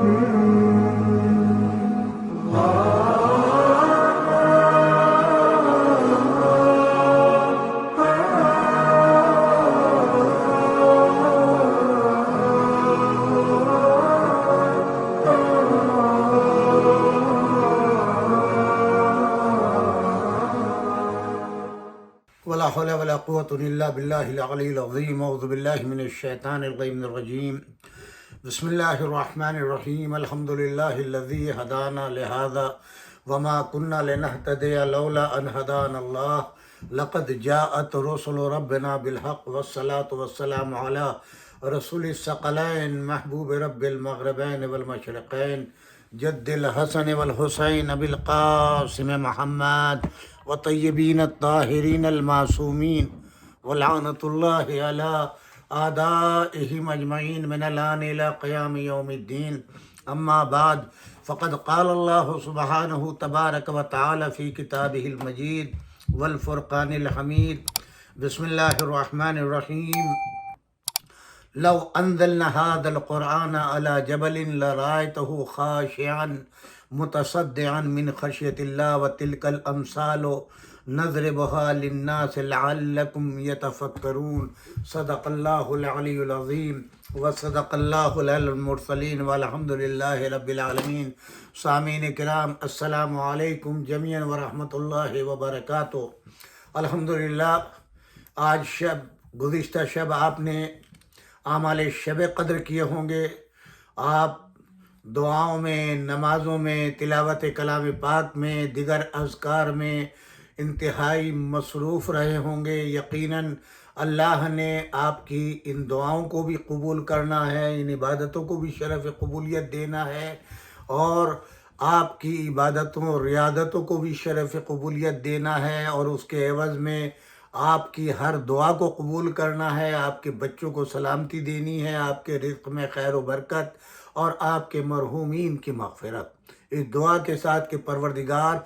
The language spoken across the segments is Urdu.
ولا حول ولا قوة إلا بالله العلي العظيم أعوذ بالله من الشيطان الرجيم بسم الله الرحمن الرحيم الحمد لله الذي هدانا لهذا وما كنا لنهتدي لولا أن هدانا الله لقد جاءت رسل ربنا بالحق والصلاة والسلام على رسول الثقلين محبوب رب المغربين والمشرقين جد الحسن والحسين أبي القاسم محمد وطيبين الطاهرين المعصومين ولعنة الله على أعدائهم أجمعين من الآن إلى قيام يوم الدين أما بعد فقد قال الله سبحانه تبارك وتعالى في كتابه المجيد والفرقان الحميد بسم الله الرحمن الرحيم لو أنزلنا هذا القرآن على جبل لرأيته خاشعا متصدعا من خشية الله وتلك الأمثال نضربها للناس لعلكم يتفكرون صدق الله العلي العظيم وصدق الله المرسلين والحمد لله رب العالمين. سامعین کرام، السلام علیکم جمیعا ورحمۃ اللہ وبرکاتہ. الحمدللہ آج گزشتہ شب آپ نے اعمال شب قدر کیے ہوں گے. آپ دعاؤں میں، نمازوں میں، تلاوت کلام پاک میں، دیگر اذکار میں انتہائی مصروف رہے ہوں گے. یقیناً اللہ نے آپ کی ان دعاؤں کو بھی قبول کرنا ہے، ان عبادتوں کو بھی شرف قبولیت دینا ہے، اور آپ کی عبادتوں اور ریاضتوں کو بھی شرف قبولیت دینا ہے، اور اس کے عوض میں آپ کی ہر دعا کو قبول کرنا ہے، آپ کے بچوں کو سلامتی دینی ہے، آپ کے رزق میں خیر و برکت اور آپ کے مرحومین کی مغفرت. اس دعا کے ساتھ کہ پروردگار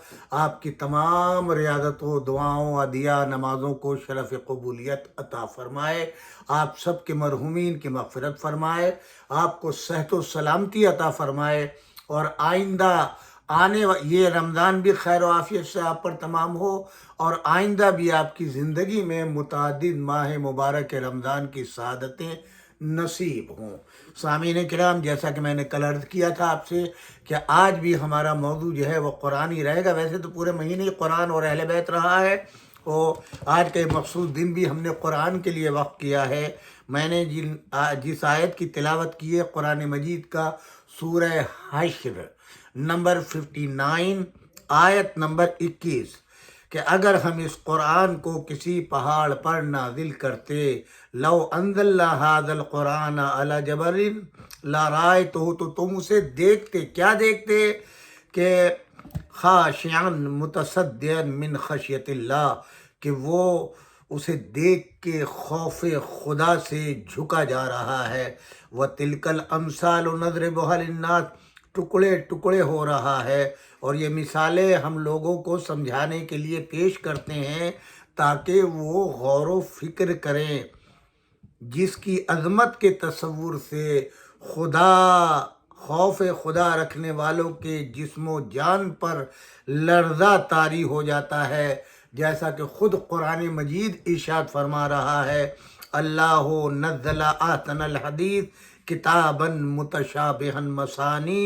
آپ کی تمام ریاضتوں، دعاؤں، عدیہ، نمازوں کو شرف قبولیت عطا فرمائے، آپ سب کے مرحومین کی مغفرت فرمائے، آپ کو صحت و سلامتی عطا فرمائے، اور آئندہ یہ رمضان بھی خیر و عافیت سے آپ پر تمام ہو، اور آئندہ بھی آپ کی زندگی میں متعدد ماہ مبارک رمضان کی سعادتیں نصیب ہوں. سامعین کرام، جیسا کہ میں نے کل عرض کیا تھا آپ سے کہ آج بھی ہمارا موضوع جو ہے وہ قرآن ہی رہے گا. ویسے تو پورے مہینے ہی قرآن اور اہل بیت رہا ہے، اور آج کا مخصوص دن بھی ہم نے قرآن کے لیے وقف کیا ہے. میں نے جس آیت کی تلاوت کی ہے قرآن مجید کا سورہ حشر نمبر 59 آیت نمبر 21 کہ اگر ہم اس قرآن کو کسی پہاڑ پر نازل کرتے، لو انزلنا ھذا القرآن علی جبل لرأیتہ، تو تم اسے دیکھتے. کیا دیکھتے؟ کہ خاشعا متصدعا من خشیت اللہ، کہ وہ اسے دیکھ کے خوف خدا سے جھکا جا رہا ہے. وَتِلْكَ الْأَمْثَالُ نَضْرِبُهَا لِلنَّاسِ، ٹکڑے ٹکڑے ہو رہا ہے، اور یہ مثالیں ہم لوگوں کو سمجھانے کے لیے پیش کرتے ہیں تاکہ وہ غور و فکر کریں. جس کی عظمت کے تصور سے خوف خدا رکھنے والوں کے جسم و جان پر لرزہ طاری ہو جاتا ہے، جیسا کہ خود قرآن مجید ارشاد فرما رہا ہے، اللہ نزل احسن الحدیث کتابا متشابہا مثانی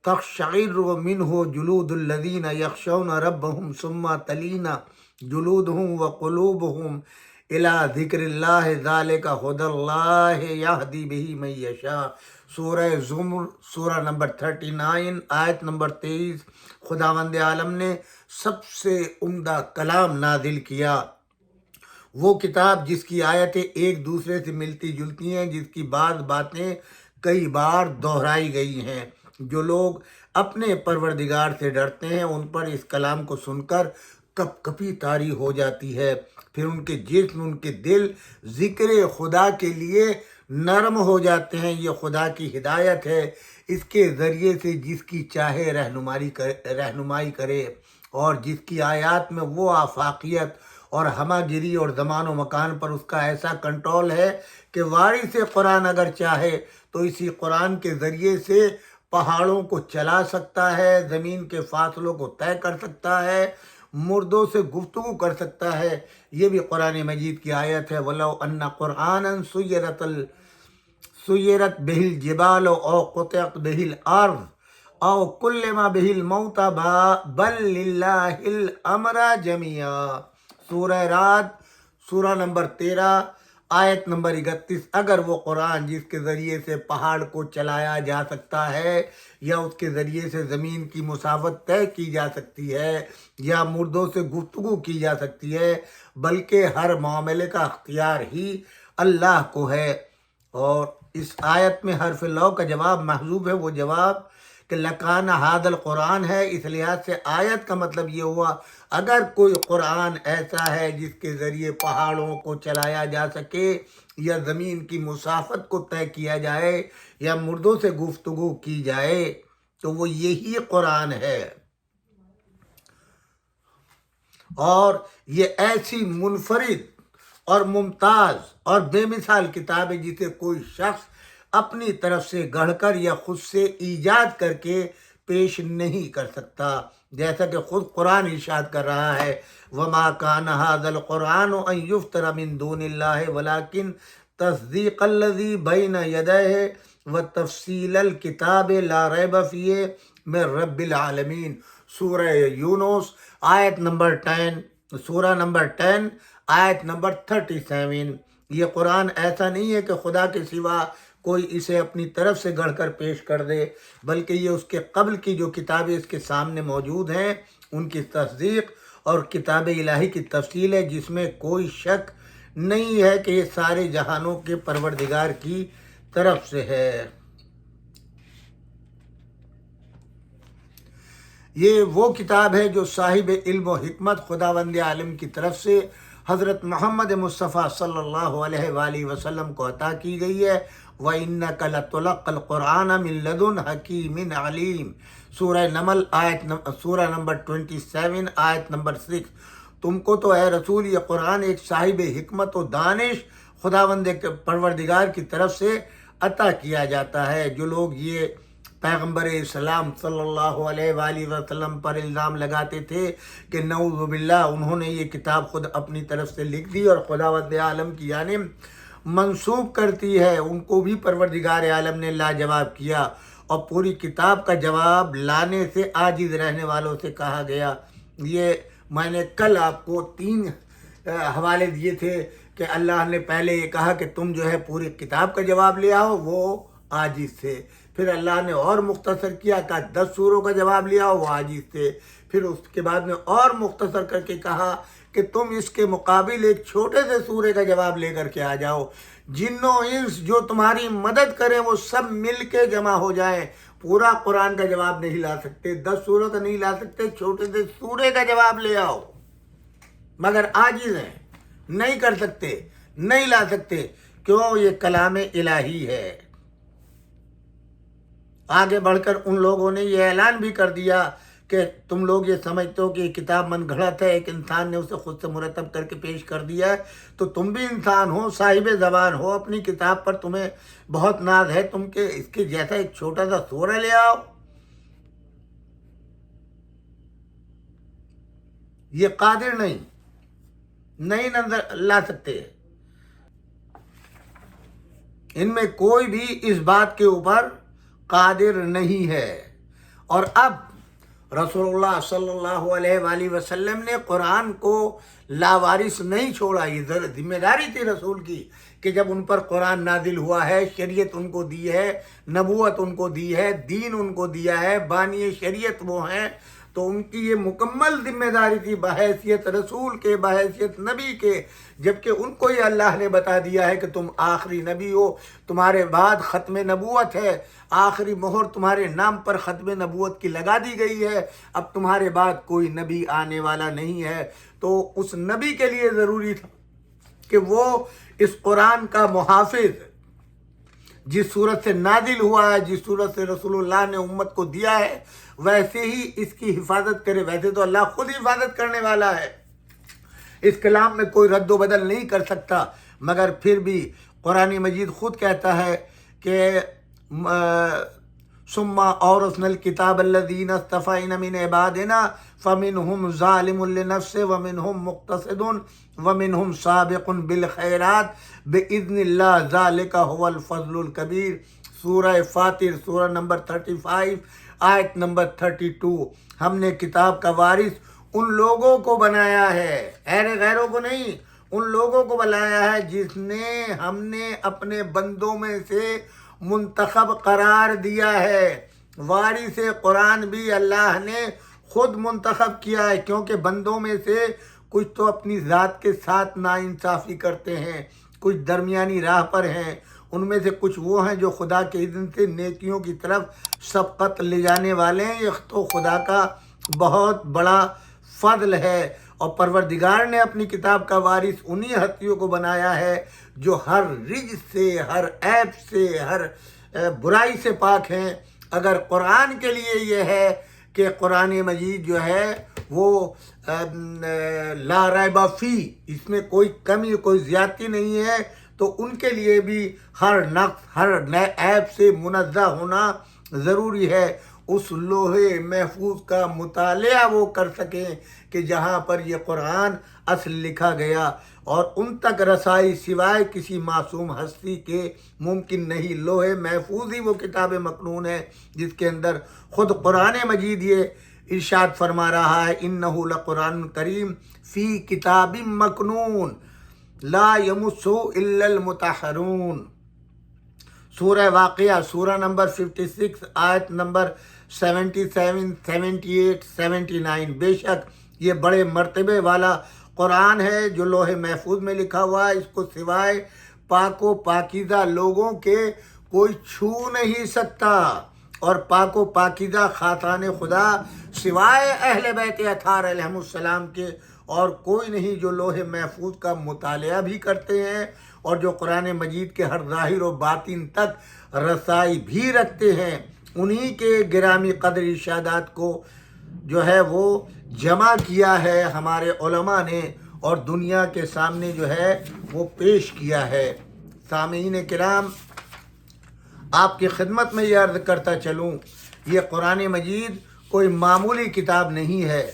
تقشعر منہ جلود الذین یخشون ربهم ثم تلین جلودهم وقلوبهم الی ذکر اللہ ذالک ھدی اللہ یہدی بہ من یشاء. سورہ زمر سورہ نمبر 39 آیت نمبر 23. خداوند عالم نے سب سے عمدہ کلام نازل کیا، وہ کتاب جس کی آیتیں ایک دوسرے سے ملتی جلتی ہیں، جس کی بعض باتیں کئی بار دہرائی گئی ہیں. جو لوگ اپنے پروردگار سے ڈرتے ہیں ان پر اس کلام کو سن کر کپ کپی طاری ہو جاتی ہے، پھر ان کے جسم، ان کے دل ذکر خدا کے لیے نرم ہو جاتے ہیں. یہ خدا کی ہدایت ہے، اس کے ذریعے سے جس کی چاہے رہنمائی کرے، اور جس کی آیات میں وہ آفاقیت اور ہمہ گیری اور زمان و مکان پر اس کا ایسا کنٹرول ہے کہ وارث قرآن اگر چاہے تو اسی قرآن کے ذریعے سے پہاڑوں کو چلا سکتا ہے، زمین کے فاصلوں کو طے کر سکتا ہے، مردوں سے گفتگو کر سکتا ہے۔ یہ بھی قرآن مجید کی آیت ہے، وَلَوْ أَنَّ قُرْآنًا سُيِّرَتْ بِهِ الْجِبَالُ أَوْ قُطِعَتْ بِهِ الْأَرْضُ أَوْ كُلِّمَ بِهِ الْمَوْتَى بَلْ لِلَّهِ الْأَمْرُ جَمِيعًا۔ سورہ رعد، سورہ نمبر 13، آیت نمبر 31۔ اگر وہ قرآن جس کے ذریعے سے پہاڑ کو چلایا جا سکتا ہے، یا اس کے ذریعے سے زمین کی مسافت طے کی جا سکتی ہے، یا مردوں سے گفتگو کی جا سکتی ہے، بلکہ ہر معاملے کا اختیار ہی اللہ کو ہے۔ اور اس آیت میں حرف لو کا جواب محذوف ہے، وہ جواب کہ لکان ھذا القرآن ہے۔ اس لحاظ سے آیت کا مطلب یہ ہوا اگر کوئی قرآن ایسا ہے جس کے ذریعے پہاڑوں کو چلایا جا سکے، یا زمین کی مسافت کو طے کیا جائے، یا مردوں سے گفتگو کی جائے، تو وہ یہی قرآن ہے۔ اور یہ ایسی منفرد اور ممتاز اور بے مثال کتاب ہے جسے کوئی شخص اپنی طرف سے گڑھ کر یا خود سے ایجاد کر کے پیش نہیں کر سکتا، جیسا کہ خود قرآن ارشاد کر رہا ہے، وَمَا كَانَ هَذَا الْقُرْآنُ أَن يُفْتَرَ مِن دُونِ اللَّهِ وَلَكِنْ تَصْدِيقَ الَّذِي بَيْنَ يَدَيْهِ وَتَفْصِيلَ الْكِتَابِ لَا رَيْبَ فِيهِ مِن رَبِّ الْعَالَمِينَ۔ سورہ یونس، آیت نمبر 10، سورہ نمبر 10، آیت نمبر 37۔ یہ قرآن ایسا نہیں ہے کہ خدا کے سوا کوئی اسے اپنی طرف سے گڑھ کر پیش کر دے، بلکہ یہ اس کے قبل کی جو کتابیں اس کے سامنے موجود ہیں ان کی تصدیق اور کتاب الہی کی تفصیل ہے، جس میں کوئی شک نہیں ہے کہ یہ سارے جہانوں کے پروردگار کی طرف سے ہے۔ یہ وہ کتاب ہے جو صاحب علم و حکمت خداوند عالم کی طرف سے حضرت محمد مصطفیٰ صلی اللہ علیہ وآلہ وسلم کو عطا کی گئی ہے۔ وَإِنَّكَ لَتُلَقَّى الْقُرْآنَ مِن لَدُنْ حَكِيمٍ عَلِيمٍ۔ سورہ نمل، سورہ نمبر 27، آیت نمبر 6۔ تم کو تو اے رسول یہ قرآن ایک صاحب حکمت و دانش خداوند پروردگار کی طرف سے عطا کیا جاتا ہے۔ جو لوگ یہ پیغمبر اسلام صلی اللہ علیہ وآلہ وسلم پر الزام لگاتے تھے کہ نعوذ باللہ انہوں نے یہ کتاب خود اپنی طرف سے لکھ دی اور خداوند عالم کی جانب منسوب کرتی ہے، ان کو بھی پروردگار عالم نے لاجواب کیا، اور پوری کتاب کا جواب لانے سے عاجز رہنے والوں سے کہا گیا۔ یہ میں نے کل آپ کو 3 حوالے دیے تھے کہ اللہ نے پہلے یہ کہا کہ تم جو ہے پوری کتاب کا جواب لے آؤ، وہ عاجز تھے۔ پھر اللہ نے اور مختصر کیا، کہا 10 سوروں کا جواب لے آؤ، وہ عاجز تھے۔ پھر اس کے بعد میں اور مختصر کر کے کہا کہ تم اس کے مقابل ایک چھوٹے سے سورے کا جواب لے کر کے آ جاؤ، جن و انس جو تمہاری مدد کریں وہ سب مل کے جمع ہو جائیں، پورا قرآن کا جواب نہیں لا سکتے، 10 سوروں کا نہیں لا سکتے، چھوٹے سے سورے کا جواب لے آؤ، مگر عاجز ہیں، نہیں کر سکتے، نہیں لا سکتے۔ کیوں؟ یہ کلام الہی ہے۔ آگے بڑھ کر ان لوگوں نے یہ اعلان بھی کر دیا کہ تم لوگ یہ سمجھتے ہو کہ یہ کتاب من گھڑت ہے، ایک انسان نے اسے خود سے مرتب کر کے پیش کر دیا ہے، تو تم بھی انسان ہو، صاحب زبان ہو، اپنی کتاب پر تمہیں بہت ناز ہے، تم کے اس کے جیسا ایک چھوٹا سا سورہ لے آؤ۔ یہ قادر نہیں نظر لا سکتے، ان میں کوئی بھی اس بات کے اوپر قادر نہیں ہے۔ اور اب رسول اللہ صلی اللہ علیہ وآلہ وسلم نے قرآن کو لاوارث نہیں چھوڑا، یہ ذمہ داری تھی رسول کی کہ جب ان پر قرآن نازل ہوا ہے، شریعت ان کو دی ہے، نبوت ان کو دی ہے، دین ان کو دیا ہے، بانی شریعت وہ ہیں، تو ان کی یہ مکمل ذمہ داری تھی بحیثیت رسول کے، بحیثیت نبی کے، جبکہ ان کو یہ اللہ نے بتا دیا ہے کہ تم آخری نبی ہو، تمہارے بعد ختم نبوت ہے، آخری مہر تمہارے نام پر ختم نبوت کی لگا دی گئی ہے، اب تمہارے بعد کوئی نبی آنے والا نہیں ہے۔ تو اس نبی کے لیے ضروری تھا کہ وہ اس قرآن کا محافظ، جس صورت سے نازل ہوا ہے، جس صورت سے رسول اللہ نے امت کو دیا ہے، ویسے ہی اس کی حفاظت کرے۔ ویسے تو اللہ خود حفاظت کرنے والا ہے، اس کلام میں کوئی رد و بدل نہیں کر سکتا، مگر پھر بھی قرآن مجید خود کہتا ہے کہ ثم اورثنا الکتاب الذین اصطفینا من عبادنا فمنهم ظالم لنفسه ومنهم مقتصد ومنهم سابق بالخیرات باذن اللہ ذلک هو الفضل الکبیر۔ سورہ فاطر سورہ نمبر 35 آیت نمبر 32۔ ہم نے کتاب کا وارث ان لوگوں کو بنایا ہے، غیروں کو نہیں، ان لوگوں کو بنایا ہے جس نے ہم نے اپنے بندوں میں سے منتخب قرار دیا ہے۔ وارث قرآن بھی اللہ نے خود منتخب کیا ہے، کیونکہ بندوں میں سے کچھ تو اپنی ذات کے ساتھ ناانصافی کرتے ہیں، کچھ درمیانی راہ پر ہیں، ان میں سے کچھ وہ ہیں جو خدا کے اذن سے نیکیوں کی طرف سبقت لے جانے والے ہیں۔ یہ تو خدا کا بہت بڑا فضل ہے، اور پروردگار نے اپنی کتاب کا وارث انہی ہستیوں کو بنایا ہے جو ہر رجس سے، ہر عیب سے، ہر برائی سے پاک ہیں۔ اگر قرآن کے لیے یہ ہے کہ قرآن مجید جو ہے وہ لا ریب فی، اس میں کوئی کمی کوئی زیادتی نہیں ہے، تو ان کے لیے بھی ہر نقص ہر عیب سے منزہ ہونا ضروری ہے۔ اس لوح محفوظ کا مطالعہ وہ کر سکیں کہ جہاں پر یہ قرآن اصل لکھا گیا، اور ان تک رسائی سوائے کسی معصوم ہستی کے ممکن نہیں۔ لوح محفوظ ہی وہ کتاب مکنون ہے جس کے اندر خود قرآن مجید یہ ارشاد فرما رہا ہے، انہ لقرآن کریم فی کتاب مکنون لا یمسہ الا المطہرون۔ سورہ واقعہ سورہ نمبر 56 آیت نمبر 77 78 79۔ بے شک یہ بڑے مرتبے والا قرآن ہے جو لوح محفوظ میں لکھا ہوا ہے، اس کو سوائے پاک و پاکیزہ لوگوں کے کوئی چھو نہیں سکتا، اور پاک و پاکیزہ خاصان خدا سوائے اہل بیت اطہار علیہم السلام کے اور کوئی نہیں، جو لوح محفوظ کا مطالعہ بھی کرتے ہیں اور جو قرآن مجید کے ہر ظاہر و باطن تک رسائی بھی رکھتے ہیں۔ انہی کے گرامی قدر ارشادات کو جو ہے وہ جمع کیا ہے ہمارے علماء نے، اور دنیا کے سامنے جو ہے وہ پیش کیا ہے۔ سامعین کرام، آپ کی خدمت میں یہ عرض کرتا چلوں، یہ قرآن مجید کوئی معمولی کتاب نہیں ہے،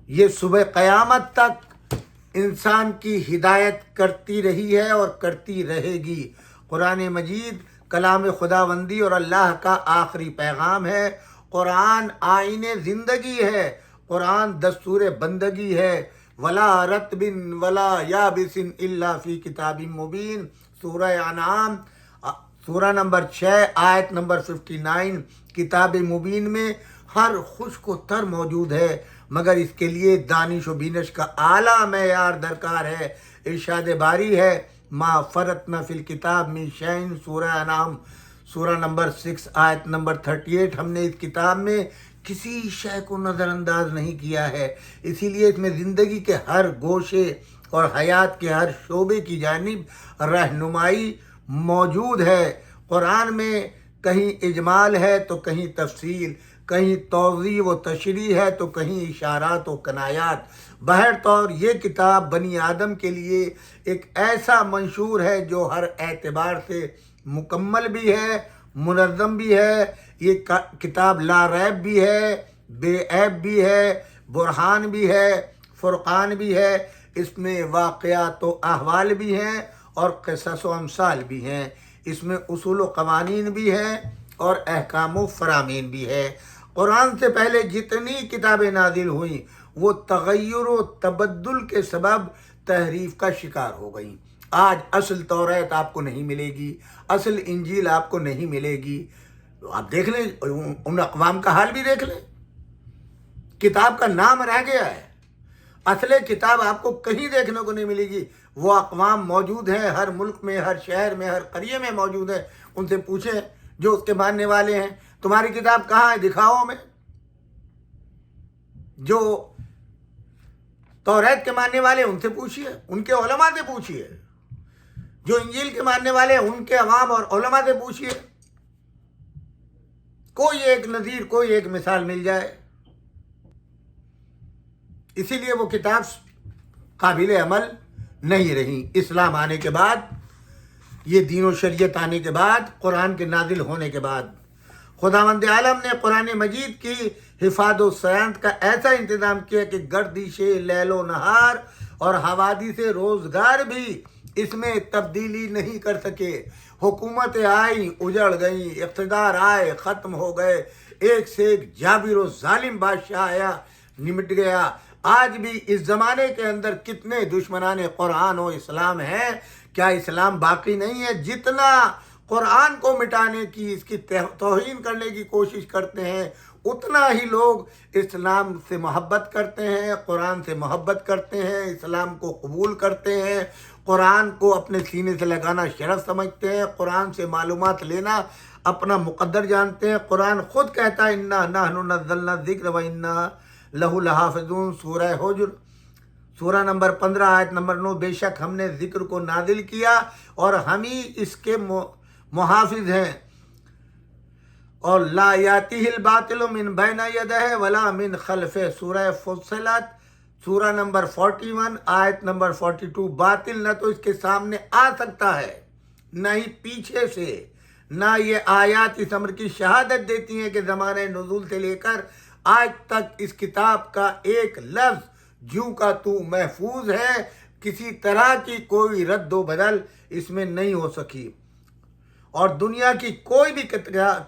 یہ صبح قیامت تک انسان کی ہدایت کرتی رہی ہے اور کرتی رہے گی۔ قرآن مجید کلام خداوندی اور اللہ کا آخری پیغام ہے۔ قرآن آئین زندگی ہے، قرآن دستور بندگی ہے۔ ولا رطب ولا یابس الا فی کتاب مبین۔ سورہ انعام سورہ نمبر 6 آیت نمبر 59۔ کتاب مبین میں ہر خشک و تر موجود ہے، مگر اس کے لیے دانش و بینش کا اعلیٰ معیار درکار ہے۔ ارشاد باری ہے، ما فرطنا فی الکتاب من شیء۔ سورہ انعام سورہ نمبر 6 آیت نمبر 38۔ ہم نے اس کتاب میں کسی شے کو نظر انداز نہیں کیا ہے، اسی لیے اس میں زندگی کے ہر گوشے اور حیات کے ہر شعبے کی جانب رہنمائی موجود ہے۔ قرآن میں کہیں اجمال ہے تو کہیں تفصیل، کہیں توضیح و تشریح ہے تو کہیں اشارات و کنایات۔ بہر طور یہ کتاب بنی آدم کے لیے ایک ایسا منشور ہے جو ہر اعتبار سے مکمل بھی ہے، منظم بھی ہے۔ یہ کتاب لا ریب بھی ہے، بے عیب بھی ہے، برہان بھی ہے، فرقان بھی ہے۔ اس میں واقعات و احوال بھی ہیں اور قصص و امثال بھی ہیں، اس میں اصول و قوانین بھی ہیں اور احکام و فرامین بھی ہے۔ قرآن سے پہلے جتنی کتابیں نازل ہوئیں وہ تغیر و تبدل کے سبب تحریف کا شکار ہو گئیں۔ آج اصل توریت آپ کو نہیں ملے گی، اصل انجیل آپ کو نہیں ملے گی۔ آپ دیکھ لیں، ان اقوام کا حال بھی دیکھ لیں، کتاب کا نام رہ گیا ہے، اصل کتاب آپ کو کہیں دیکھنے کو نہیں ملے گی۔ وہ اقوام موجود ہیں ہر ملک میں، ہر شہر میں، ہر قریے میں موجود ہیں، ان سے پوچھیں جو اس کے ماننے والے ہیں، تمہاری کتاب کہاں ہے، دکھاؤ ہمیں۔ جو توریت کے ماننے والے ان سے پوچھئے، ان کے علماء سے پوچھئے، جو انجیل کے ماننے والے ان کے عوام اور علماء سے پوچھئے، کوئی ایک نظیر، کوئی ایک مثال مل جائے۔ اسی لیے وہ کتاب قابل عمل نہیں رہی۔ اسلام آنے کے بعد، یہ دین و شریعت آنے کے بعد، قرآن کے نازل ہونے کے بعد خداوند عالم نے قرآن مجید کی حفاظت و سیانت کا ایسا انتظام کیا کہ گردش لیل و نہار اور حوادث روزگار بھی اس میں تبدیلی نہیں کر سکے۔ حکومتیں آئیں اجڑ گئیں، اقتدار آئے ختم ہو گئے، ایک سے ایک جابر و ظالم بادشاہ آیا نمٹ گیا۔ آج بھی اس زمانے کے اندر کتنے دشمنان قرآن و اسلام ہیں، کیا اسلام باقی نہیں ہے؟ جتنا قرآن کو مٹانے کی، اس کی توہین کرنے کی کوشش کرتے ہیں، اتنا ہی لوگ اسلام سے محبت کرتے ہیں، قرآن سے محبت کرتے ہیں، اسلام کو قبول کرتے ہیں، قرآن کو اپنے سینے سے لگانا شرف سمجھتے ہیں، قرآن سے معلومات لینا اپنا مقدر جانتے ہیں۔ قرآن خود کہتا ہے اِنَّا نَحْنُ نَزَّلْنَا الذِّكْرَ وَإِنَّا لَهُ لَحَافِظُونَ، سورہ حجر سورہ نمبر 15 آیت نمبر 9، بے شک ہم نے ذکر کو نازل کیا اور ہم ہی اس کے محافظ ہیں۔ اور لا یاتیہ الباطل من بین یدہ ولا من خلفہ، سورہ فصلت سورہ نمبر 41 آیت نمبر 42، باطل نہ تو اس کے سامنے آ سکتا ہے نہ ہی پیچھے سے۔ نہ یہ آیات اس امر کی شہادت دیتی ہیں کہ زمانہ نزول سے لے کر آج تک اس کتاب کا ایک لفظ جوں کا تو محفوظ ہے، کسی طرح کی کوئی رد و بدل اس میں نہیں ہو سکی، اور دنیا کی کوئی بھی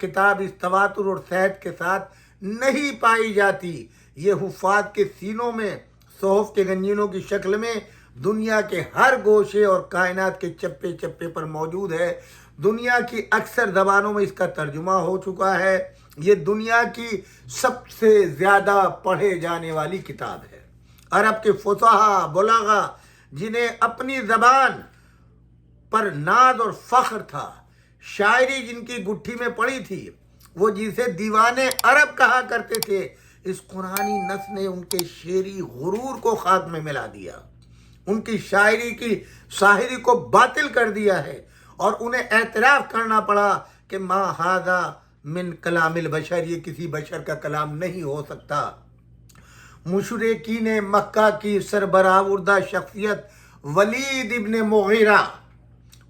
کتاب اس تواتر اور صحت کے ساتھ نہیں پائی جاتی۔ یہ حفاظ کے سینوں میں صحف کے گنجینوں کی شکل میں دنیا کے ہر گوشے اور کائنات کے چپے چپے پر موجود ہے۔ دنیا کی اکثر زبانوں میں اس کا ترجمہ ہو چکا ہے۔ یہ دنیا کی سب سے زیادہ پڑھے جانے والی کتاب ہے۔ عرب کے فصحاء بلاغا جنہیں اپنی زبان پر ناز اور فخر تھا، شاعری جن کی گٹھی میں پڑی تھی، وہ جسے دیوان عرب کہا کرتے تھے، اس قرآنی نص نے ان کے شعری غرور کو خاک میں ملا دیا، ان کی شاعری کی شاعری کو باطل کر دیا ہے، اور انہیں اعتراف کرنا پڑا کہ ما ھذا من کلام البشر، یہ کسی بشر کا کلام نہیں ہو سکتا۔ مشرکین مکہ کی سربراہوردہ شخصیت ولید ابن مغیرہ،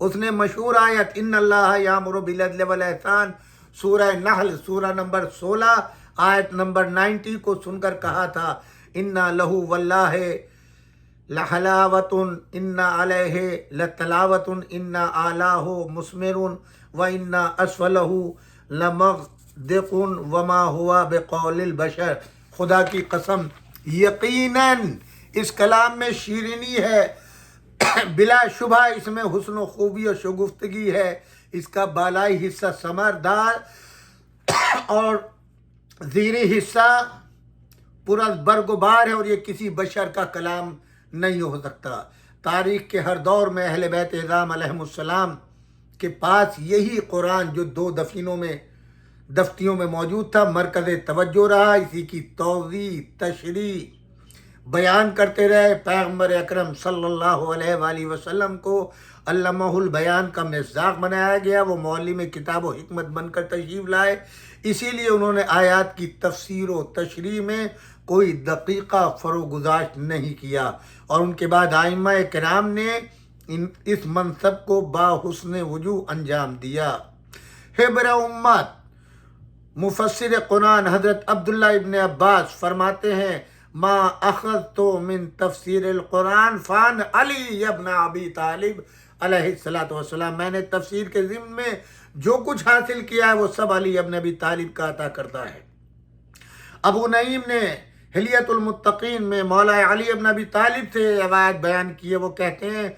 اس نے مشہور آیت ان اللہ یامر بالعدل والاحسان، سورہ نحل سورہ نمبر 16 آیت نمبر 90 کو سن کر کہا تھا انا لہو واللہ لحلاوۃ انا علیہ لتلاوۃ انا اعلیٰ مثمر وانا اسفلہ لمغدق وما ہوا بقول البشر۔ خدا کی قسم، یقیناً اس کلام میں شیرینی ہے، بلا شبہ اس میں حسن و خوبی اور شگفتگی ہے، اس کا بالائی حصہ ثمردار اور زیریں حصہ پورا برگ و بار ہے، اور یہ کسی بشر کا کلام نہیں ہو سکتا۔ تاریخ کے ہر دور میں اہل بیت اعظام علیہم السلام کے پاس یہی قرآن جو 2 دفتیوں میں موجود تھا مرکز توجہ رہا، اسی کی توضیح تشریح بیان کرتے رہے۔ پیغمبر اکرم صلی اللہ علیہ وآلہ وسلم کو علامہ البیان کا مصداق بنایا گیا، وہ معلم کتاب و حکمت بن کر تشریف لائے، اسی لیے انہوں نے آیات کی تفسیر و تشریح میں کوئی دقیقہ فروگزاشت نہیں کیا، اور ان کے بعد ائمہ کرام نے اس منصب کو باحسن وجوہ انجام دیا۔ حبر امت مفسر قرآن حضرت عبداللہ ابن عباس فرماتے ہیں ما اخذت من تفسیر القرآن فان علی ابن ابی طالب علیہ السلام، میں نے تفسیر کے ضمن میں جو کچھ حاصل کیا ہے وہ سب علی ابن ابی طالب کا عطا کرتا ہے۔ ابو نعیم نے حلیت المتقین میں مولا علی ابن ابی طالب سے روایت بیان کی ہے، وہ کہتے ہیں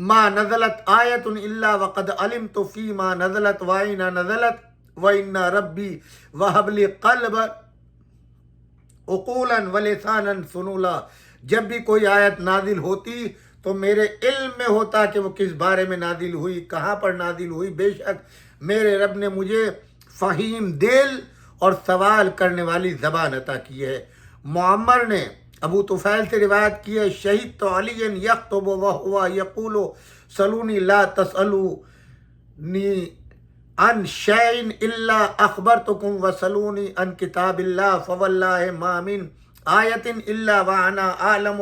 ما نزلت آیت الا وقد علمت فی ما نزلت وَإِنَّ نزلت وَإِنَّ رَبِّي وَهَبْ لِي قَلْبًا عقولاً وَلِسَانًا ثُنُولًا، جب بھی کوئی آیت نازل ہوتی تو میرے علم میں ہوتا کہ وہ کس بارے میں نازل ہوئی، کہاں پر نازل ہوئی، بے شک میرے رب نے مجھے فہیم دل اور سوال کرنے والی زبان عطا کی ہے۔ معمر نے ابو طفیل سے روایت کی ہے شہید تو علی یخطب وہو یقول سلونی لا تسألونی ان شیء الا اخبرتکم وسلونی ان کتاب اللہ فواللہ ما من آیت الا وانا اعلم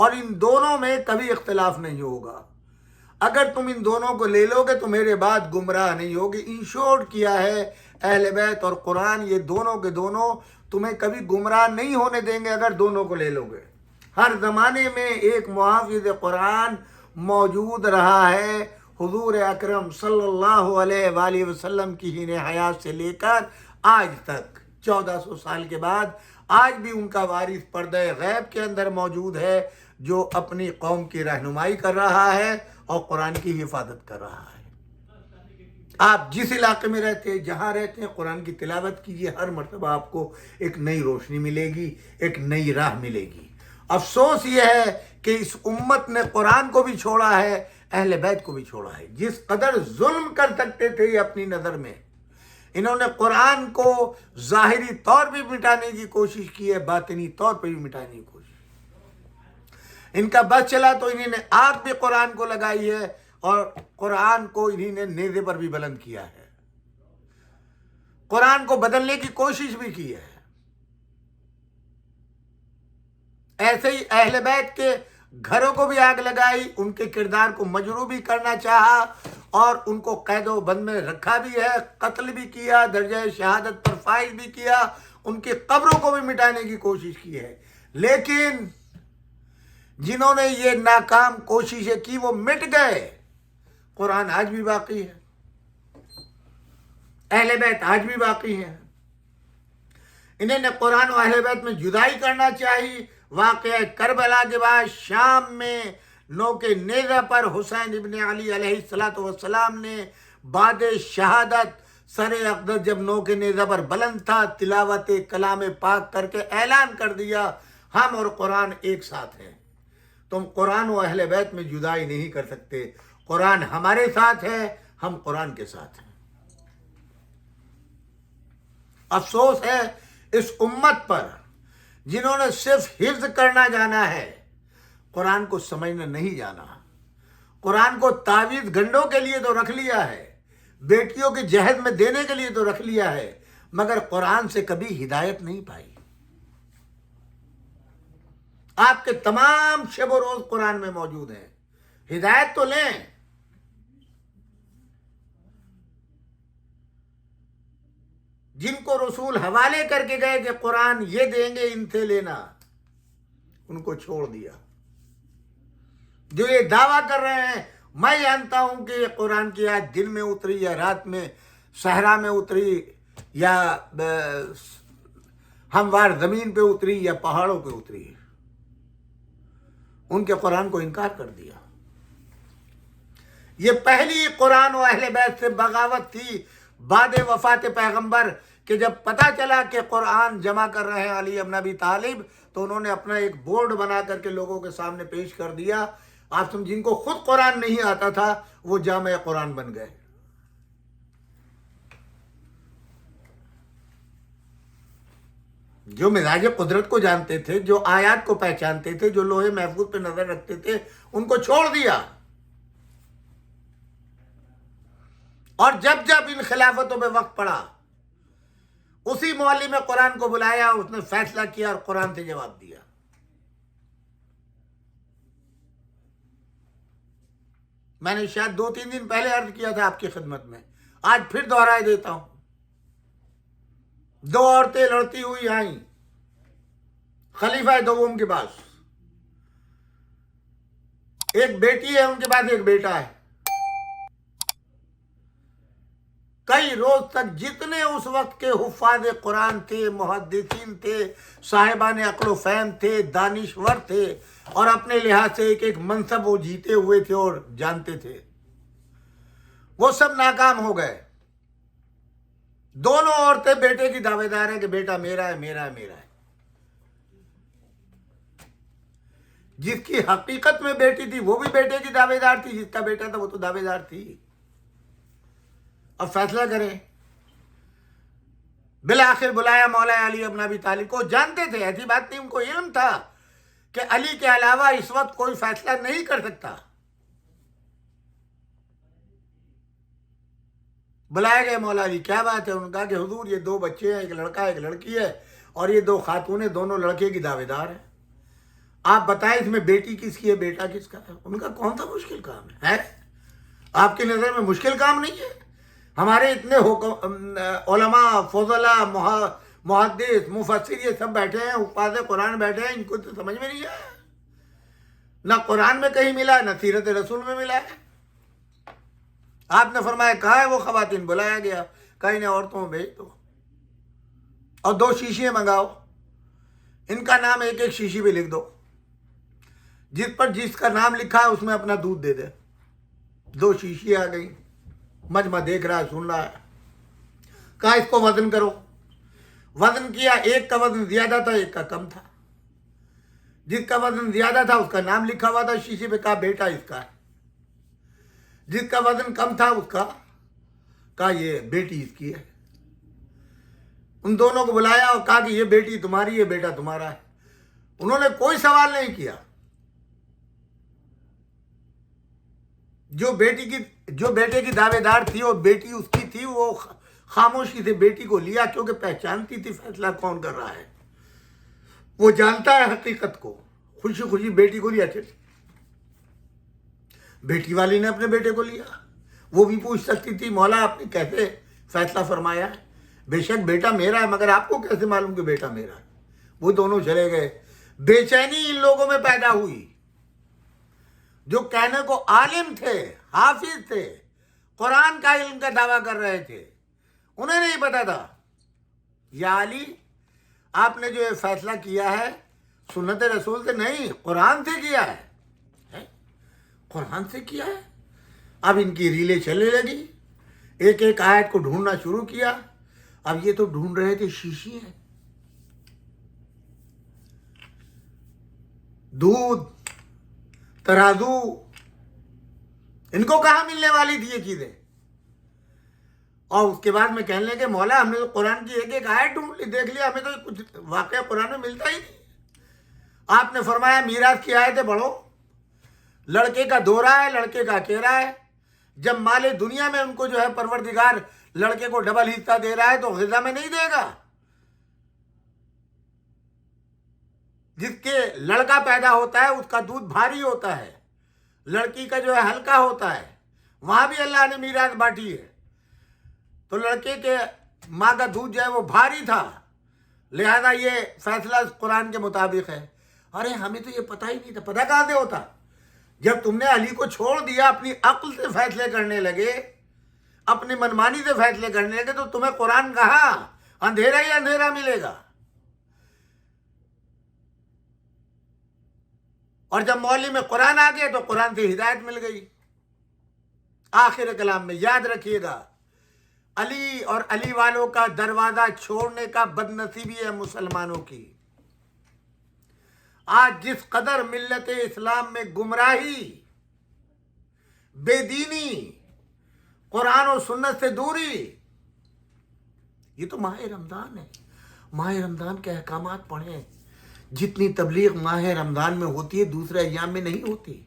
اور ان دونوں میں کبھی اختلاف نہیں ہوگا. اگر تم ان دونوں کو لے لو گے تو میرے بعد گمراہ نہیں ہوگی. ان شورٹ کیا ہے اہل بیت اور قرآن، یہ دونوں کے دونوں تمہیں کبھی گمراہ نہیں ہونے دیں گے اگر دونوں کو لے لو گے. ہر زمانے میں ایک محافظ قرآن موجود رہا ہے. حضور اکرم صلی اللہ علیہ وآلہ وسلم کی حین حیات سے لے کر آج تک 1400 سال کے بعد آج بھی ان کا وارث پردہ غیب کے اندر موجود ہے، جو اپنی قوم کی رہنمائی کر رہا ہے اور قرآن کی حفاظت کر رہا ہے. آپ جس علاقے میں رہتے ہیں، جہاں رہتے ہیں، قرآن کی تلاوت کیجیے، ہر مرتبہ آپ کو ایک نئی روشنی ملے گی، ایک نئی راہ ملے گی. افسوس یہ ہے کہ اس امت نے قرآن کو بھی چھوڑا ہے، اہل بیت کو بھی چھوڑا ہے. جس قدر ظلم کر سکتے تھے یہ اپنی نظر میں، انہوں نے قرآن کو ظاہری طور پہ مٹانے کی کوشش کی ہے، باطنی طور پہ بھی مٹانے کی کوشش. ان کا بس چلا تو انہوں نے آگ بھی قرآن کو لگائی ہے، اور قرآن کو انہوں نے نیزے پر بھی بلند کیا ہے. قرآن کو بدلنے کی کوشش بھی کی ہے. ایسے ہی اہل بیت کے گھروں کو بھی آگ لگائی، ان کے کردار کو مجروح بھی کرنا چاہا، اور ان کو قید و بند میں رکھا بھی ہے، قتل بھی کیا، درجہ شہادت پر فائز بھی کیا، ان کی قبروں کو بھی مٹانے کی کوشش کی ہے. لیکن جنہوں نے یہ ناکام کوششیں کی وہ مٹ گئے. قرآن آج بھی باقی ہے، اہل بیت آج بھی باقی ہے. انہیں نے قرآن و اہل بیت میں جدائی کرنا چاہیے. واقعہ کربلا کے بعد شام میں نوک نیزہ پر حسین ابن علی علیہ السلام نے بعد شہادت سر اقدس جب نوک نیزہ پر بلند تھا، تلاوت کلام پاک کر کے اعلان کر دیا، ہم اور قرآن ایک ساتھ ہیں. تم قرآن و اہل بیت میں جدائی نہیں کر سکتے. قرآن ہمارے ساتھ ہے، ہم قرآن کے ساتھ ہیں. افسوس ہے اس امت پر جنہوں نے صرف حفظ کرنا جانا ہے، قرآن کو سمجھنا نہیں جانا. قرآن کو تعویذ گنڈوں کے لیے تو رکھ لیا ہے، بیٹیوں کے جہیز میں دینے کے لیے تو رکھ لیا ہے، مگر قرآن سے کبھی ہدایت نہیں پائی. آپ کے تمام شب و روز قرآن میں موجود ہیں، ہدایت تو لیں. جن کو رسول حوالے کر کے گئے کہ قرآن یہ دیں گے ان سے لینا، ان کو چھوڑ دیا. جو یہ دعویٰ کر رہے ہیں میں جانتا ہوں کہ یہ قرآن کی آیت دن میں اتری یا رات میں صحرا میں اتری یا ہموار زمین پہ اتری یا پہاڑوں پہ اتری، ان کے قرآن کو انکار کر دیا. یہ پہلی قرآن و اہل بیت سے بغاوت تھی بعد وفات پیغمبر، کہ جب پتہ چلا کہ قرآن جمع کر رہے ہیں علی بن ابی طالب، تو انہوں نے اپنا ایک بورڈ بنا کر کے لوگوں کے سامنے پیش کر دیا. آپ جن کو خود قرآن نہیں آتا تھا وہ جامع قرآن بن گئے. جو مزاج قدرت کو جانتے تھے، جو آیات کو پہچانتے تھے، جو لوح محفوظ پہ نظر رکھتے تھے، ان کو چھوڑ دیا. اور جب جب ان خلافتوں پہ وقت پڑا، اسی معلم قرآن کو بلایا، اس نے فیصلہ کیا اور قرآن سے جواب دیا. میں نے شاید 2-3 دن پہلے عرض کیا تھا آپ کی خدمت میں، آج پھر دہرائے دیتا ہوں. 2 عورتیں لڑتی ہوئی آئیں خلیفہ دوم کے پاس. ایک بیٹی ہے، ان کے پاس ایک بیٹا ہے. کئی روز تک جتنے اس وقت کے حفاظ قرآن تھے، محدثین تھے، صاحبان عقل و فہم تھے، دانشور تھے، اور اپنے لحاظ سے ایک ایک منصب وہ جیتے ہوئے تھے اور جانتے تھے، وہ سب ناکام ہو گئے. دونوں عورتیں بیٹے کی دعوے دار ہیں کہ بیٹا میرا ہے، میرا ہے، میرا ہے. جس کی حقیقت میں بیٹی تھی وہ بھی بیٹے کی دعوے دار تھی، جس کا بیٹا تھا وہ تو دعوے دار تھی. اب فیصلہ کریں. بالآخر بلایا مولا علی بن ابی طالب کو. جانتے تھے، ایسی بات نہیں، ان کو علم تھا کہ علی کے علاوہ اس وقت کوئی فیصلہ نہیں کر سکتا. بلائے گئے مولا علی. کیا بات ہے؟ انہوں نے کہا کہ حضور یہ 2 بچے ہیں، ایک لڑکا ایک لڑکی ہے، اور یہ 2 خاتونیں، دونوں لڑکے کی دعوے دار ہیں. آپ بتائیں اس میں بیٹی کس کی ہے بیٹا کس کا ہے؟ ان کا کون سا مشکل کام ہے؟ آپ کی نظر میں مشکل کام نہیں ہے؟ ہمارے اتنے علماء فضلاء محدث مفسر یہ سب بیٹھے ہیں، حفاظ قرآن بیٹھے ہیں، ان کو تو سمجھ میں نہیں آیا، نہ قرآن میں کہیں ملا ہے نہ سیرت رسول میں ملا ہے۔ آپ نے فرمایا کہا ہے وہ خواتین، بلایا گیا، کہیں نے عورتوں بھیج دو اور 2 شیشیاں منگاؤ، ان کا نام ایک ایک شیشی پہ لکھ دو، جس پر جس کا نام لکھا ہے اس میں اپنا دودھ دے دے۔ 2 شیشیاں آ گئی، مجمع دیکھ رہا ہے، سن رہا ہے، کہا اس کو وزن کرو، وزن کیا، ایک کا وزن زیادہ تھا ایک کا کم تھا، جس کا وزن زیادہ تھا اس کا نام لکھا ہوا تھا شیشے پہ، کہا بیٹا اس کا ہے، جس کا وزن کم تھا اس کا کہا یہ بیٹی اس کی ہے۔ ان دونوں کو بلایا اور کہا کہ یہ بیٹی تمہاری، یہ بیٹا تمہارا ہے۔ انہوں نے کوئی سوال نہیں کیا۔ جو بیٹے کی دعوے دار تھی اور بیٹی اس کی تھی، وہ خاموشی سے بیٹی کو لیا، کیونکہ پہچانتی تھی فیصلہ کون کر رہا ہے، وہ جانتا ہے حقیقت کو، خوشی خوشی بیٹی کو لیا۔ چلی بیٹی والی نے اپنے بیٹے کو لیا، وہ بھی پوچھ سکتی تھی مولا آپ نے کیسے فیصلہ فرمایا ہے؟ بے شک بیٹا میرا ہے، مگر آپ کو کیسے معلوم کہ بیٹا میرا ہے؟ وہ دونوں چلے گئے۔ بے چینی ان لوگوں میں پیدا ہوئی جو کہنے کو عالم تھے، حافظ تھے، قرآن کا علم کا دعویٰ کر رہے تھے، انہیں نہیں پتا تھا یا علی آپ نے جو یہ فیصلہ کیا ہے سنت رسول سے نہیں، قرآن سے کیا ہے، قرآن سے کیا ہے۔ اب ان کی ریلیں چلنے لگی، ایک ایک آیت کو ڈھونڈنا شروع کیا۔ اب یہ تو ڈھونڈ رہے تھے شیشی ہیں، دودھ، ترازو، ان کو کہاں ملنے والی تھی یہ چیزیں؟ اور اس کے بعد میں کہنے لگے مولا ہم نے تو قرآن کی ایک ایک آیت ڈھونڈ لی، دیکھ لیا، ہمیں تو کچھ واقعہ قرآن میں ملتا ہی نہیں۔ آپ نے فرمایا میراث کی آیتیں پڑھو، لڑکے کا دورہ ہے، لڑکے کا اکیرا ہے، جب مال دنیا میں ان کو جو ہے پروردگار لڑکے کو ڈبل حصہ دے رہا ہے تو غذا میں نہیں دے گا۔ جس کے لڑکا پیدا ہوتا ہے اس کا دودھ بھاری ہوتا ہے، لڑکی کا جو ہے ہلکا ہوتا ہے، وہاں بھی اللہ نے میراث بانٹی ہے۔ تو لڑکے کے ماں کا دودھ جو ہے وہ بھاری تھا، لہذا یہ فیصلہ قرآن کے مطابق ہے۔ ارے ہمیں تو یہ پتہ ہی نہیں تھا، پتہ کہاں سے ہوتا؟ جب تم نے علی کو چھوڑ دیا، اپنی عقل سے فیصلے کرنے لگے، اپنی منمانی سے فیصلے کرنے لگے، تو تمہیں قرآن کہاں؟ اندھیرا ہی اندھیرا ملے گا۔ اور جب مولی میں قرآن آ گئے تو قرآن سے ہدایت مل گئی۔ آخر کلام میں یاد رکھیے گا، علی اور علی والوں کا دروازہ چھوڑنے کا بد نصیبی ہے مسلمانوں کی۔ آج جس قدر ملت اسلام میں گمراہی، بے دینی، قرآن و سنت سے دوری، یہ تو ماہ رمضان ہے، ماہ رمضان کے احکامات پڑھیں۔ جتنی تبلیغ ماہ رمضان میں ہوتی ہے دوسرے ایام میں نہیں ہوتی،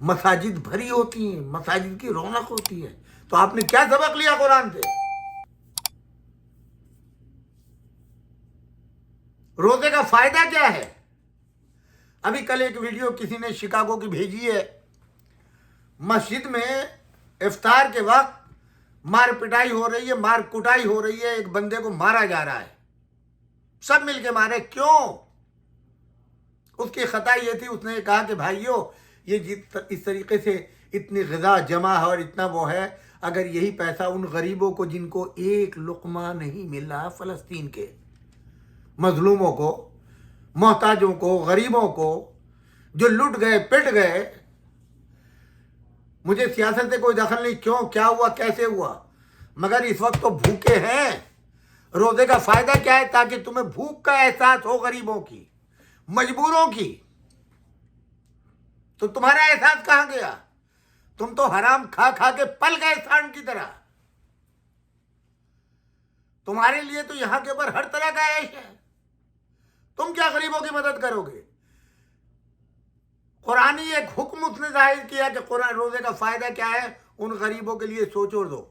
مساجد بھری ہوتی ہیں، مساجد کی رونق ہوتی ہے۔ تو آپ نے کیا سبق لیا قرآن سے؟ روزے کا فائدہ کیا ہے؟ ابھی کل ایک ویڈیو کسی نے شکاگو کی بھیجی ہے، مسجد میں افطار کے وقت مار پٹائی ہو رہی ہے، مار کٹائی ہو رہی ہے، ایک بندے کو مارا جا رہا ہے، سب مل کے مارے۔ کیوں؟ اس کی خطا یہ تھی، اس نے کہا کہ بھائیو یہ اس طریقے سے اتنی غذا جمع ہے اور اتنا وہ ہے، اگر یہی پیسہ ان غریبوں کو جن کو ایک لقمہ نہیں مل رہا، فلسطین کے مظلوموں کو، محتاجوں کو، غریبوں کو جو لٹ گئے پٹ گئے، مجھے سیاست سے کوئی دخل نہیں، کیوں، کیا ہوا، کیسے ہوا، مگر اس وقت تو بھوکے ہیں۔ روزے کا فائدہ کیا ہے؟ تاکہ تمہیں بھوک کا احساس ہو، غریبوں کی، مجبوروں کی۔ تو تمہارا احساس کہاں گیا؟ تم تو حرام کھا کھا کے پل گئے سانڈ کی طرح۔ تمہارے لیے تو یہاں کے اوپر ہر طرح کا عیش ہے، تم کیا غریبوں کی مدد کرو گے؟ قرآنی ایک حکم اس نے ظاہر کیا کہ قرآن روزے کا فائدہ کیا ہے، ان غریبوں کے لیے سوچو دو۔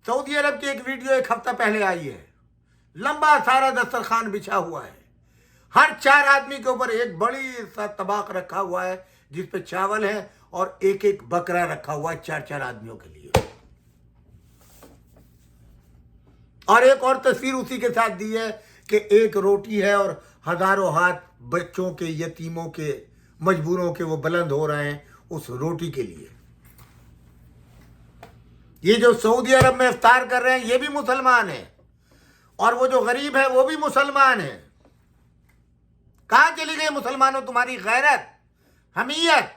سعودی عرب کی ایک ویڈیو ایک ہفتہ پہلے آئی ہے، لمبا سارا دسترخوان بچھا ہوا ہے، ہر 4 آدمی کے اوپر ایک بڑی سا طبق رکھا ہوا ہے جس پہ چاول ہے، اور ایک ایک بکرا رکھا ہوا ہے 4 آدمیوں کے لیے۔ اور ایک اور تصویر اسی کے ساتھ دی ہے کہ ایک روٹی ہے اور ہزاروں ہاتھ بچوں کے، یتیموں کے، مجبوروں کے وہ بلند ہو رہے ہیں اس روٹی کے لیے۔ یہ جو سعودی عرب میں افطار کر رہے ہیں یہ بھی مسلمان ہیں، اور وہ جو غریب ہے وہ بھی مسلمان ہیں۔ کہاں چلی گئی مسلمانوں تمہاری غیرت، حمیت؟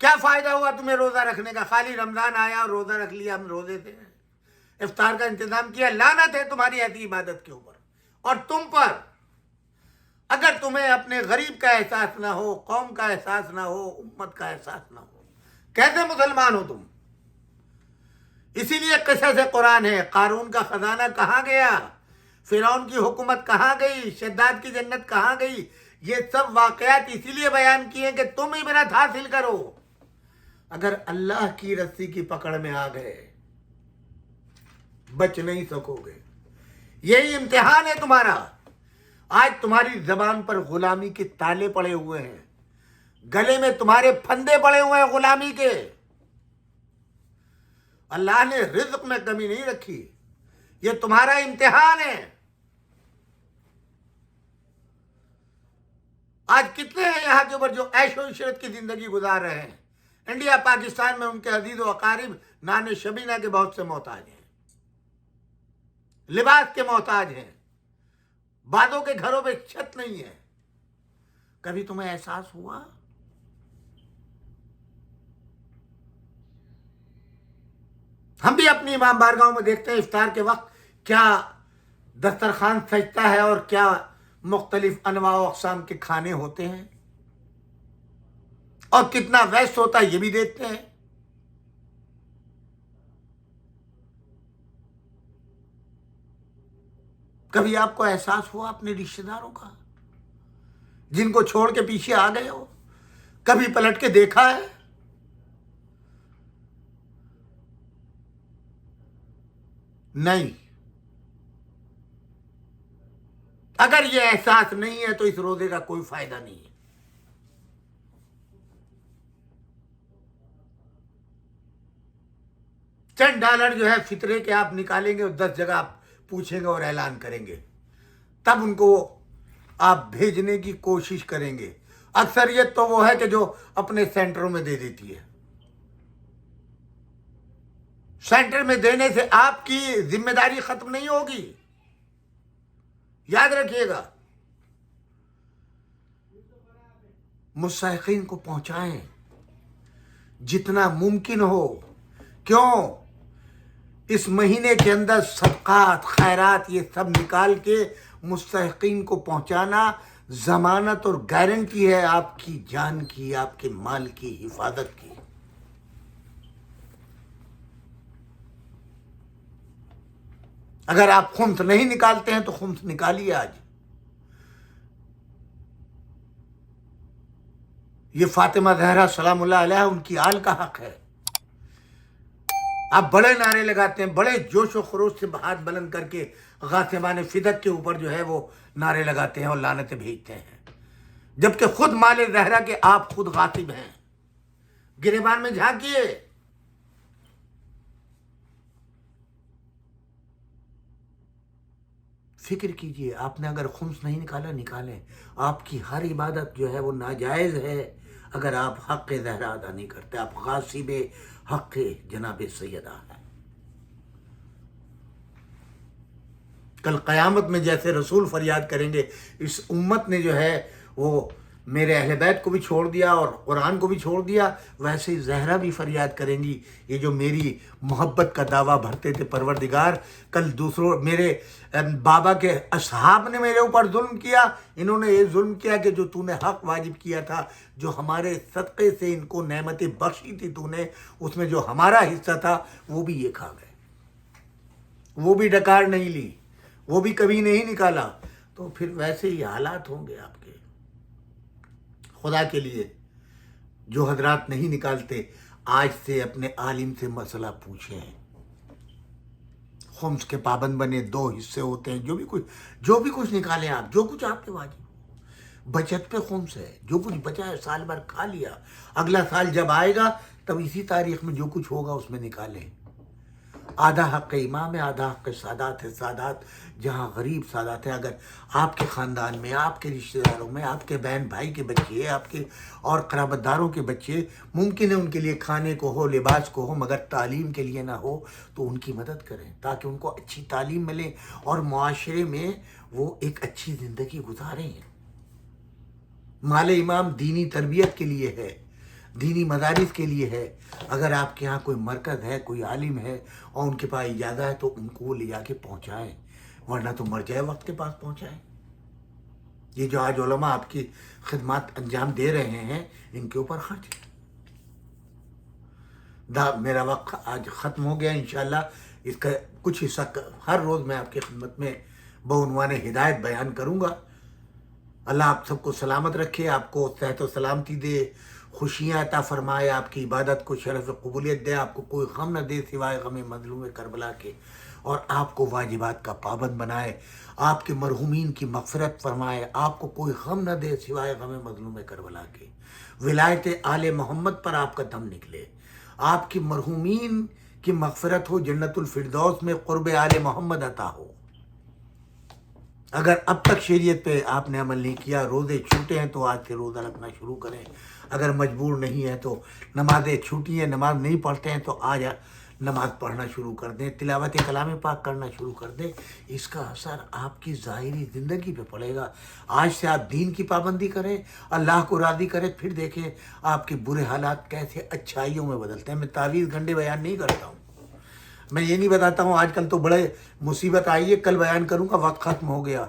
کیا فائدہ ہوا تمہیں روزہ رکھنے کا؟ خالی رمضان آیا اور روزہ رکھ لیا، ہم روزے تھے، افطار کا انتظام کیا۔ لعنت ہے تمہاری ایسی عبادت کے اوپر اور تم پر۔ اگر تمہیں اپنے غریب کا احساس نہ ہو، قوم کا احساس نہ ہو، امت کا احساس نہ ہو، کیسے مسلمان ہو تم؟ اسی لیے قصص قرآن ہے۔ قارون کا خزانہ کہاں گیا؟ فرعون کی حکومت کہاں گئی؟ شداد کی جنت کہاں گئی؟ یہ سب واقعات اسی لیے بیان کیے کہ تم عبرت حاصل کرو۔ اگر اللہ کی رسی کی پکڑ میں آ گئے بچ نہیں سکو گے۔ یہی امتحان ہے تمہارا۔ آج تمہاری زبان پر غلامی کے تالے پڑے ہوئے ہیں، گلے میں تمہارے پھندے پڑے ہوئے ہیں غلامی کے۔ اللہ نے رزق میں کمی نہیں رکھی، یہ تمہارا امتحان ہے۔ آج کتنے ہیں یہاں کے اوپر جو عیش و عشرت کی زندگی گزار رہے ہیں؟ انڈیا پاکستان میں ان کے عزیز و اقارب نان شبینہ کے بہت سے محتاج ہیں، لباس کے محتاج ہیں، بعضوں کے گھروں پہ چھت نہیں ہے۔ کبھی تمہیں احساس ہوا؟ ہم بھی اپنی امام بارگاہوں میں دیکھتے ہیں افطار کے وقت کیا دسترخوان سجتا ہے اور کیا مختلف انواع و اقسام کے کھانے ہوتے ہیں، اور کتنا ویسٹ ہوتا ہے یہ بھی دیکھتے ہیں۔ کبھی آپ کو احساس ہوا اپنے رشتہ داروں کا جن کو چھوڑ کے پیچھے آ گئے ہو؟ کبھی پلٹ کے دیکھا ہے؟ نہیں۔ اگر یہ احساس نہیں ہے تو اس روزے کا کوئی فائدہ نہیں ہے۔ چند ڈالر جو ہے فطرے کے آپ نکالیں گے اور 10 جگہ آپ پوچھیں گے اور اعلان کریں گے، تب ان کو آپ بھیجنے کی کوشش کریں گے۔ اکثریت تو وہ ہے کہ جو اپنے سینٹروں میں دے دیتی ہے۔ سینٹر میں دینے سے آپ کی ذمہ داری ختم نہیں ہوگی، یاد رکھیے گا۔ مستحقین کو پہنچائیں جتنا ممکن ہو۔ کیوں؟ اس مہینے کے اندر صدقات، خیرات یہ سب نکال کے مستحقین کو پہنچانا ضمانت اور گارنٹی ہے آپ کی جان کی، آپ کے مال کی حفاظت کی۔ اگر آپ خمس نہیں نکالتے ہیں تو خمس نکالیے آج۔ یہ فاطمہ زہرا سلام اللہ علیہ ان کی آل کا حق ہے۔ آپ بڑے نعرے لگاتے ہیں، بڑے جوش و خروش سے ہاتھ بلند کر کے غاصبان فدق کے اوپر جو ہے وہ نعرے لگاتے ہیں اور لعنتیں بھیجتے ہیں، جبکہ خود مال زہرا کے آپ خود غاصب ہیں۔ گریبان میں جھانکیے۔ فکر کیجئے، آپ نے اگر خمس نہیں نکالا نکالیں۔ آپ کی ہر عبادت جو ہے وہ ناجائز ہے اگر آپ حق زہرا ادا نہیں کرتے۔ آپ غاصب حق جناب سیدہ ہیں۔ کل قیامت میں جیسے رسول فریاد کریں گے اس امت نے جو ہے وہ میرے اہل بیت کو بھی چھوڑ دیا اور قرآن کو بھی چھوڑ دیا، ویسے ہی زہرا بھی فریاد کریں گی، یہ جو میری محبت کا دعویٰ بھرتے تھے پروردگار، کل دوسروں میرے بابا کے اصحاب نے میرے اوپر ظلم کیا، انہوں نے یہ ظلم کیا کہ جو تو نے حق واجب کیا تھا، جو ہمارے صدقے سے ان کو نعمتیں بخشی تھی تو نے، اس میں جو ہمارا حصہ تھا وہ بھی یہ کھا گئے، وہ بھی ڈکار نہیں لی، وہ بھی کبھی نہیں نکالا، تو پھر ویسے ہی حالات ہوں گے آپ کے۔ خدا کے لیے جو حضرات نہیں نکالتے آج سے اپنے عالم سے مسئلہ پوچھیں، خمس کے پابند بنے، 2 حصے ہوتے ہیں، جو بھی کچھ نکالیں آپ، جو کچھ آپ کے واجب، بچت پہ خمس ہے، جو کچھ بچا ہے سال بھر کھا لیا، اگلا سال جب آئے گا تب اسی تاریخ میں جو کچھ ہوگا اس میں نکالیں۔ آدھا حق امام ہے، آدھا حق سادات ہے۔ سادات جہاں غریب سادات ہے، اگر آپ کے خاندان میں، آپ کے رشتہ داروں میں، آپ کے بہن بھائی کے بچے، آپ کے اور قرابت داروں کے بچے، ممکن ہے ان کے لیے کھانے کو ہو، لباس کو ہو، مگر تعلیم کے لیے نہ ہو، تو ان کی مدد کریں تاکہ ان کو اچھی تعلیم ملے اور معاشرے میں وہ ایک اچھی زندگی گزاریں۔ مال امام دینی تربیت کے لیے ہے، دینی مدارس کے لیے ہے۔ اگر آپ کے یہاں کوئی مرکز ہے، کوئی عالم ہے اور ان کے پاس اجازت ہے تو ان کو وہ لے جا کے پہنچائیں، ورنہ تو مر جائے وقت کے پاس پہنچائیں۔ یہ جو آج علماء آپ کی خدمات انجام دے رہے ہیں، ان کے اوپر خرچ ہے۔ میرا وقت آج ختم ہو گیا، انشاءاللہ اس کا کچھ حصہ ہر روز میں آپ کی خدمت میں بعنوان ہدایت بیان کروں گا۔ اللہ آپ سب کو سلامت رکھے، آپ کو صحت و سلامتی دے، خوشیاں عطا فرمائے، آپ کی عبادت کو شرف قبولیت دے، آپ کو کوئی غم نہ دے سوائے غم مظلوم کربلا کے، اور آپ کو واجبات کا پابند بنائے، آپ کے مرحومین کی مغفرت فرمائے، آپ کو کوئی غم نہ دے سوائے غم مظلوم کربلا کے، ولایت آل محمد پر آپ کا دم نکلے، آپ کی مرحومین کی مغفرت ہو، جنت الفردوس میں قرب آل محمد عطا ہو۔ اگر اب تک شریعت پہ آپ نے عمل نہیں کیا، روزے چھوٹے ہیں تو آج سے روزہ رکھنا شروع کریں، اگر مجبور نہیں ہے تو نمازیں چھوٹی ہیں، نماز نہیں پڑھتے ہیں تو آج نماز پڑھنا شروع کر دیں، تلاوت کلام پاک کرنا شروع کر دیں۔ اس کا اثر آپ کی ظاہری زندگی پہ پڑے گا۔ آج سے آپ دین کی پابندی کریں، اللہ کو راضی کریں، پھر دیکھیں آپ کے برے حالات کیسے اچھائیوں میں بدلتے ہیں۔ میں تعویذ گنڈے بیان نہیں کرتا ہوں، میں یہ نہیں بتاتا ہوں آج کل تو بڑے مصیبت آئی ہے کل بیان کروں گا، وقت ختم ہو گیا۔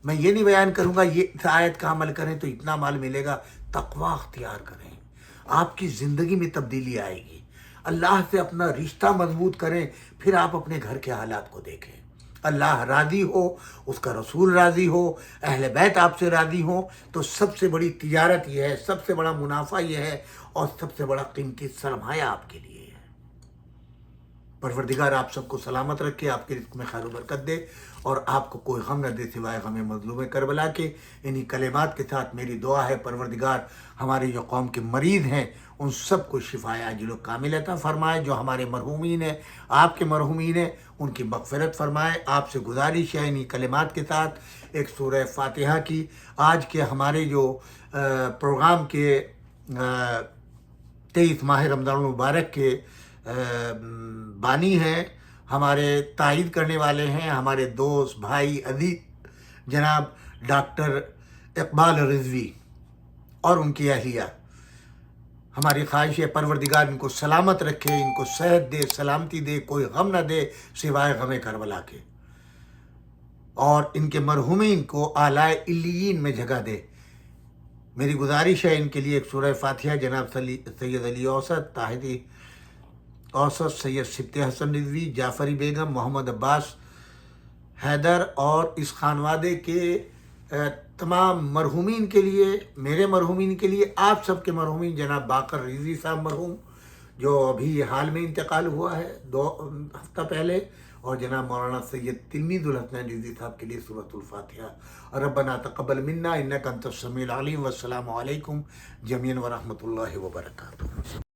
میں یہ نہیں بیان کروں گا یہ آیت کا عمل کریں تو اتنا مال ملے گا۔ تقوی اختیار کریں، آپ کی زندگی میں تبدیلی آئے گی۔ اللہ سے اپنا رشتہ مضبوط کریں، پھر آپ اپنے گھر کے حالات کو دیکھیں۔ اللہ راضی ہو، اس کا رسول راضی ہو، اہل بیت آپ سے راضی ہوں، تو سب سے بڑی تجارت یہ ہے، سب سے بڑا منافع یہ ہے، اور سب سے بڑا قیمتی سرمایہ آپ کے لیے ہے۔ پروردگار آپ سب کو سلامت رکھے، آپ کے رزق میں خیر و برکت دے، اور آپ کو کوئی غم نہ دے سوائے غم مظلوم کربلا کے۔ انہی کلمات کے ساتھ میری دعا ہے، پروردگار ہمارے جو قوم کے مریض ہیں ان سب کو شفائے عاجل و کامل عطا فرمائے، جو ہمارے مرحومین ہیں، آپ کے مرحومین ہیں، ان کی مغفرت فرمائے۔ آپ سے گزارش ہے انہی کلمات کے ساتھ ایک سورہ فاتحہ کی۔ آج کے ہمارے جو پروگرام کے 23 ماہ رمضان المبارک کے بانی ہیں، ہمارے تائید کرنے والے ہیں، ہمارے دوست بھائی عزیز جناب ڈاکٹر اقبال رضوی اور ان کی اہلیہ۔ ہماری خواہش ہے پروردگار ان کو سلامت رکھے، ان کو صحت دے، سلامتی دے، کوئی غم نہ دے سوائے غم کربلا کے، اور ان کے مرحومین کو اعلی علیین میں جگہ دے۔ میری گزارش ہے ان کے لیے ایک سورہ فاتحہ جناب سید علی اوسط، طاہری اوسط، سید سبط حسن رضوی، جعفری بیگم، محمد عباس حیدر، اور اس خانوادے کے تمام مرحومین کے لیے، میرے مرحومین کے لیے، آپ سب کے مرحومین، جناب باقر رضوی صاحب مرحوم جو ابھی حال میں انتقال ہوا ہے 2 ہفتہ پہلے، اور جناب مولانا سید تلمیذ الحسنین رضوی صاحب کے لیے سورۃ الفاتحہ۔ ربنا تقبل منا انک انت السمیع العلیم، والسلام علیکم جمیعا ورحمۃ اللہ وبرکاتہ۔